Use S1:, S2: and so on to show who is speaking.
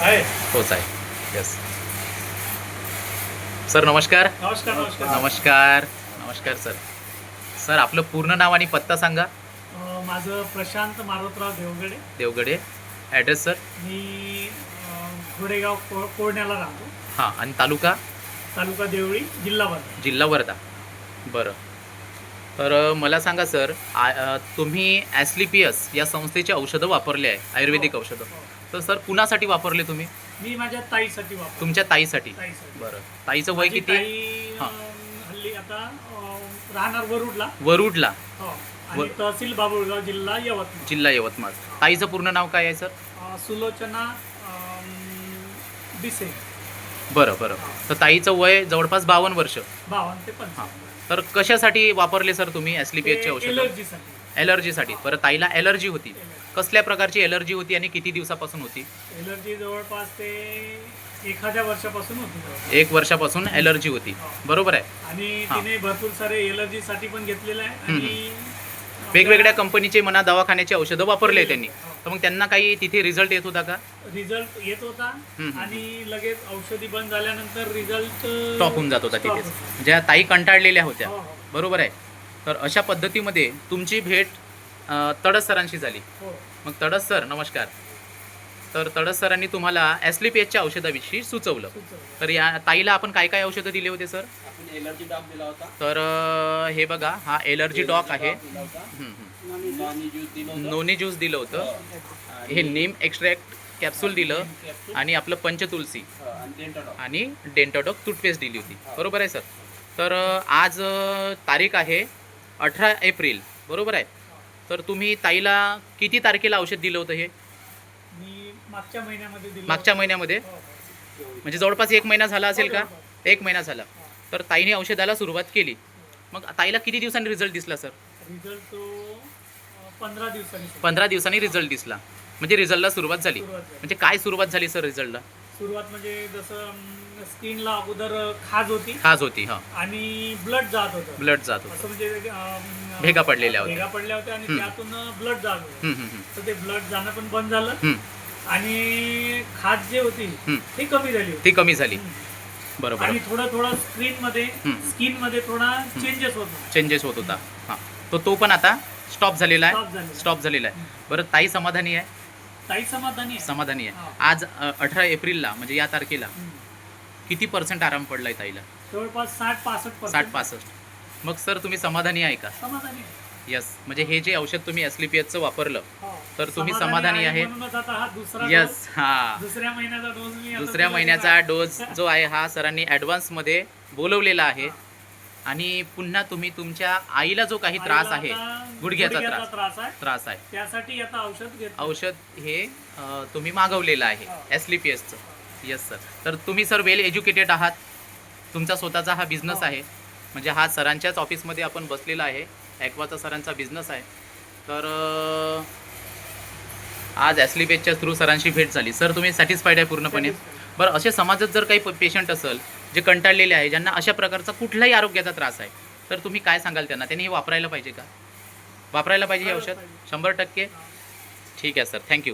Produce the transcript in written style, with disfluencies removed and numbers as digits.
S1: आहे.
S2: तोच आहे. येस सर, नमस्कार.
S1: नमस्कार नमस्कार.
S2: नमस्कार नमस्कार सर. सर, आपलं पूर्ण नाव आणि पत्ता सांगा.
S1: माझं प्रशांत मारुतराव देवगडे.
S2: देवगडे. Address sir?
S1: मी घोडेगाव कोरण्याला राहतो.
S2: हां, आणि तालुका?
S1: तालुका देवळी, जिल्हा वर्धा.
S2: जिल्हा वर्धा. बरं. तर मला सांगा सर, तुम्ही ॲस्लिपियस या संस्थेची औषधं वापरली आहे, आयुर्वेदिक औषधं. तर सर, कुणासाठी वापरले तुम्ही?
S1: मी माझ्या ताईसाठी वापरतो.
S2: तुमच्या ताईसाठी?
S1: ताईसाठी.
S2: बरं. ताईचं वय
S1: माझी
S2: किती?
S1: ताई
S2: हां.
S1: हल्ली आता राहणार वरुडला.
S2: वरुडला.
S1: हो. आणि तहसील बाबुळगाव, जिल्हा यवतमाळ.
S2: जिल्हा यवतमाळ. ताईचं पूर्ण नाव काय आहे सर?
S1: सुलोचना दिसे.
S2: बरं बरं. तर ताईचं वय जवळपास 52 वर्ष.
S1: 52 ते
S2: हां.
S1: 55.
S2: तर कशासाठी वापरले सर तुम्ही ॲस्लिपियसचे औषधं?
S1: एलर्जीसाठी.
S2: ॲलर्जीसाठी. बरं, ताईला ॲलर्जी होती. कसल्या प्रकारची ॲलर्जी होती आणि किती दिवसापासून होती?
S1: एलर्जी जवळपास ते एखाद्या वर्षापासून होती.
S2: 1 वर्षापासून ॲलर्जी होती. बरोबर आहे.
S1: आणि
S2: हां.
S1: तिने भरपूर सारे एलर्जीसाठी पण घेतलेलं आहे. आणि
S2: वेगवेगळ्या कंपनीचे म्हणा, दवाखान्याची औषधं वापरले त्यांनी. तर मग त्यांना काही तिथे रिझल्ट येत होता का?
S1: रिझल्ट येत होता. आणि लगेच औषधी बंद झाल्यानंतर रिझल्ट
S2: स्टॉप होऊन जात होता तिथेच. ज्या ताई कंटाळलेल्या होत्या. बरोबर आहे. तर अशा पद्धतीमध्ये तुमची भेट तडस सरांशी झाली. मग तडस सर, नमस्कार. तर तडस सरांनी तुम्हाला ॲस्लिपियसच्या औषधाविषयी सुचवलं. तर या ताईला आपण काय काय औषधं दिले होते सर?
S3: आपण एलर्जी डॉग दिला होता.
S2: तर हे बघा, हा एलर्जी डॉग आहे. नोनी ज्यूस दिलं होतं. हे नीम एक्स्ट्रॅक्ट कॅप्सूल दिलं. आणि आपलं पंचतुलसी आणि डेंटाडॉक टूथपेस्ट दिली होती. बरोबर आहे सर. तर आज तारीख आहे 18 एप्रिल. बरोबर आहे. तर तुम्ही ताईला किती तारखेला औषध दिलं होतं हे?
S1: मी मागच्या महिन्यामध्ये दिलं.
S2: मागच्या महिन्यामध्ये? म्हणजे जवळपास 1 महिना झाला असेल का? 1 महिना झाला. तर ताईने औषधाला सुरुवात केली. मग ताईला किती दिवसांनी रिझल्ट दिसला सर?
S1: रिझल्ट तो 15 दिवसांनी.
S2: 15 दिवसांनी रिझल्ट दिसला. म्हणजे रिझल्टला सुरुवात झाली. म्हणजे काय सुरुवात झाली सर रिझल्टला?
S1: सुरुवात म्हणजे जसं स्किनला अगोदर खाज होती.
S2: खाज होती. हां.
S1: आणि ब्लड जात होतं.
S2: ब्लड जात
S1: असं
S2: होतं.
S1: म्हणजे
S2: भेगा पडलेल्या होत्या.
S1: भेगा पडल्या होत्या आणि त्यातून ब्लड जात होतं. तर ते ब्लड जाणं पण बंद झालं. आणि खाज जी होती ती कमी झाली होती.
S2: ती कमी झाली. बरोबर.
S1: आणि थोडं स्किन मध्ये थोडा
S2: चेंजेस होत होता. हां. तो पण आता स्टॉप झालेला आहे. स्टॉप झालेला आहे. बरं, ताई समाधानी आहे?
S1: ताई समाधानी आहे.
S2: समाधानी आहे. आज 18 एप्रिलला म्हणजे या तारखेला किती % आराम पडलाय ताईला?
S1: जवळपास 60-65%.
S2: 60-65. मग सर, तुम्ही समाधानी आहे का?
S1: समाधानी आहे.
S2: यस. म्हणजे हे जे औषध तुम्ही ॲस्लिपियसचं वापरलं, तर तुम्ही
S1: समाधानी
S2: समाधानी आहे?
S1: म्हणूनच आता हा दुसरा
S2: यस.
S1: डोस,
S2: हां.
S1: दुसऱ्या महिन्याचा डोस मी आता
S2: दुसऱ्या महिन्याचा डोस जो आहे हा सरांनी ॲडव्हान्समध्ये बोलवलेला आहे. आणि पुन्हा तुम्ही तुमच्या आईला जो काही त्रास आहे, गुडघ्याचा त्रास आहे,
S1: त्यासाठी आता औषध घेतो.
S2: औषध हे तुम्ही मागवलेलं आहे ॲस्लिपियसचं. Yes sir. तर तुम्ही सर वेल एज्युकेटेड आहात. तुमचा स्वतःचा हा बिझनेस आहे. म्हणजे हा सरांच्याच ऑफिसमध्ये आपण बसलेला आहे. ॲक्वाचा सरांचा बिझनेस आहे. तर आज ॲस्लिपियसच्या थ्रू सरांशी भेट झाली. सर, तुम्ही सॅटिस्फाईड आहे पूर्णपणे? बरं, असे समाजात जर काही पेशंट असेल जे कंटाळलेले आहे, ज्यांना अशा प्रकारचा कुठलाही आरोग्याचा त्रास आहे, तर तुम्ही काय सांगाल त्यांना? त्यांनी हे वापरायला पाहिजे का? वापरायला पाहिजे हे औषध? 100%? ठीक आहे सर. थँक्यू.